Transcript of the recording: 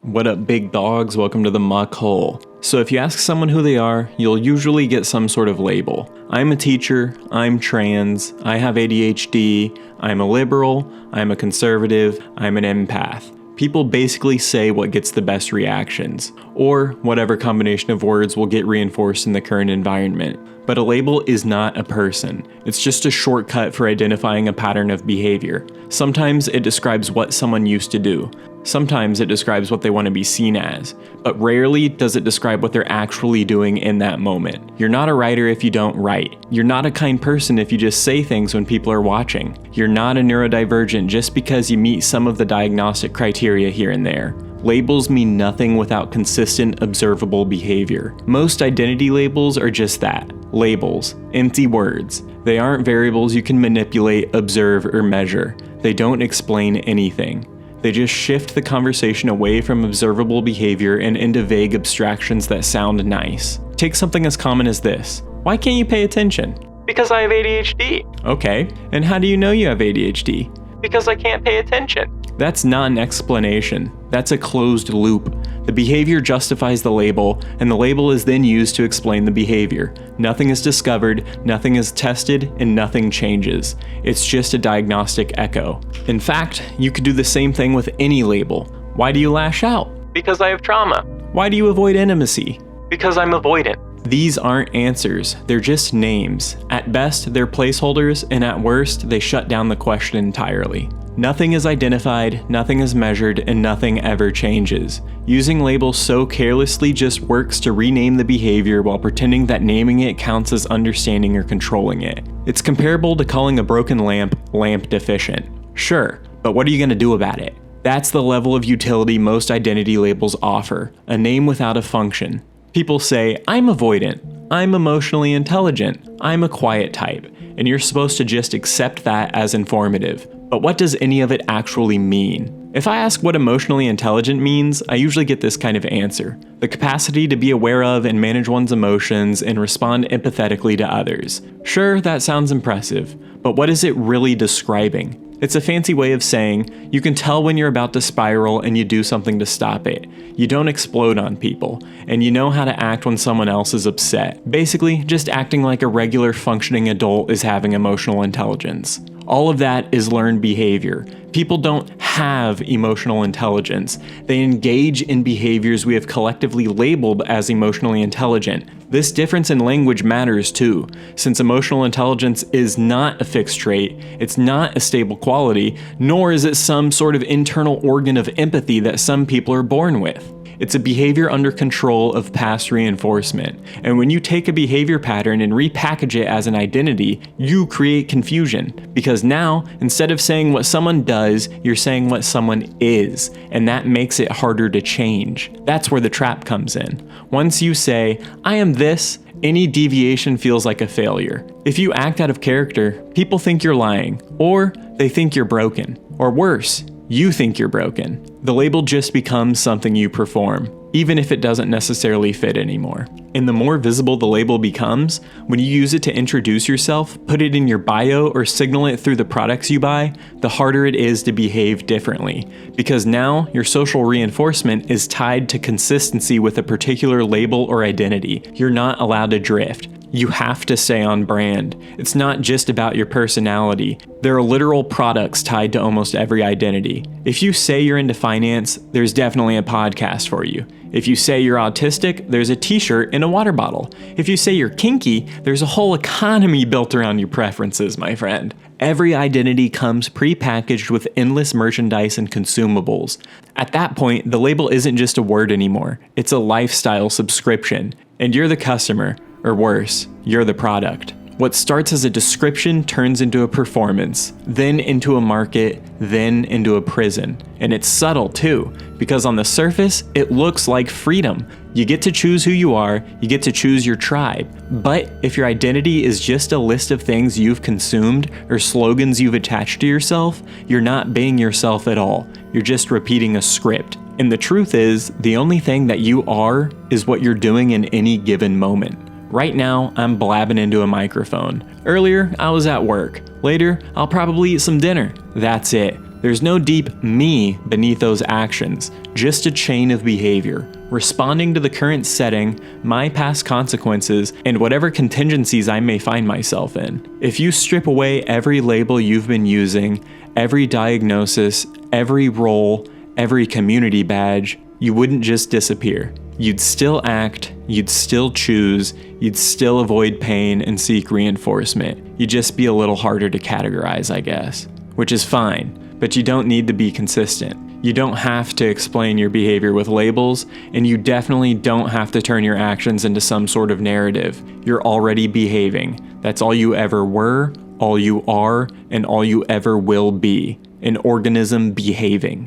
What up, big dogs? Welcome to the muck hole. So if you ask someone who they are, you'll usually get some sort of label. I'm a teacher, I'm trans, I have ADHD, I'm a liberal, I'm a conservative, I'm an empath. People basically say what gets the best reactions, or whatever combination of words will get reinforced in the current environment. But a label is not a person. It's just a shortcut for identifying a pattern of behavior. Sometimes it describes what someone used to do. Sometimes it describes what they want to be seen as, but rarely does it describe what they're actually doing in that moment. You're not a writer if you don't write. You're not a kind person if you just say things when people are watching. You're not a neurodivergent just because you meet some of the diagnostic criteria here and there. Labels mean nothing without consistent, observable behavior. Most identity labels are just that, labels, empty words. They aren't variables you can manipulate, observe, or measure. They don't explain anything. They just shift the conversation away from observable behavior and into vague abstractions that sound nice. Take something as common as this. Why can't you pay attention? Because I have ADHD. Okay, and how do you know you have ADHD? Because I can't pay attention. That's not an explanation. That's a closed loop. The behavior justifies the label, and the label is then used to explain the behavior. Nothing is discovered, nothing is tested, and nothing changes. It's just a diagnostic echo. In fact, you could do the same thing with any label. Why do you lash out? Because I have trauma. Why do you avoid intimacy? Because I'm avoidant. These aren't answers, they're just names. At best, they're placeholders, and at worst, they shut down the question entirely. Nothing is identified, nothing is measured, and nothing ever changes. Using labels so carelessly just works to rename the behavior while pretending that naming it counts as understanding or controlling it. It's comparable to calling a broken lamp deficient. Sure, but what are you going to do about it? That's the level of utility most identity labels offer, a name without a function. People say, I'm avoidant, I'm emotionally intelligent, I'm a quiet type, and you're supposed to just accept that as informative. But what does any of it actually mean? If I ask what emotionally intelligent means, I usually get this kind of answer. The capacity to be aware of and manage one's emotions and respond empathetically to others. Sure, that sounds impressive, but what is it really describing? It's a fancy way of saying, you can tell when you're about to spiral and you do something to stop it. You don't explode on people, and you know how to act when someone else is upset. Basically, just acting like a regular functioning adult is having emotional intelligence. All of that is learned behavior. People don't have emotional intelligence. They engage in behaviors we have collectively labeled as emotionally intelligent. This difference in language matters too, since emotional intelligence is not a fixed trait, it's not a stable quality, nor is it some sort of internal organ of empathy that some people are born with. It's a behavior under control of past reinforcement. And when you take a behavior pattern and repackage it as an identity, you create confusion. Because now, instead of saying what someone does, you're saying what someone is. And that makes it harder to change. That's where the trap comes in. Once you say, I am this, any deviation feels like a failure. If you act out of character, people think you're lying. Or they think you're broken. Or worse, you think you're broken. The label just becomes something you perform, even if it doesn't necessarily fit anymore. And the more visible the label becomes, when you use it to introduce yourself, put it in your bio, or signal it through the products you buy, the harder it is to behave differently. Because now, your social reinforcement is tied to consistency with a particular label or identity. You're not allowed to drift. You have to stay on brand. It's not just about your personality. There are literal products tied to almost every identity. If you say you're into finance, there's definitely a podcast for you. If you say you're autistic, there's a t-shirt and a water bottle. If you say you're kinky, there's a whole economy built around your preferences, my friend. Every identity comes pre-packaged with endless merchandise and consumables. At that point, the label isn't just a word anymore. It's a lifestyle subscription. And you're the customer. Or worse, you're the product. What starts as a description turns into a performance, then into a market, then into a prison. And it's subtle too, because on the surface, it looks like freedom. You get to choose who you are, you get to choose your tribe. But if your identity is just a list of things you've consumed or slogans you've attached to yourself, you're not being yourself at all. You're just repeating a script. And the truth is, the only thing that you are is what you're doing in any given moment. Right now, I'm blabbing into a microphone. Earlier, I was at work. Later, I'll probably eat some dinner. That's it. There's no deep me beneath those actions, just a chain of behavior, responding to the current setting, my past consequences, and whatever contingencies I may find myself in. If you strip away every label you've been using, every diagnosis, every role, every community badge, you wouldn't just disappear. You'd still act, you'd still choose, you'd still avoid pain and seek reinforcement. You'd just be a little harder to categorize, I guess. Which is fine, but you don't need to be consistent. You don't have to explain your behavior with labels, and you definitely don't have to turn your actions into some sort of narrative. You're already behaving. That's all you ever were, all you are, and all you ever will be. An organism behaving.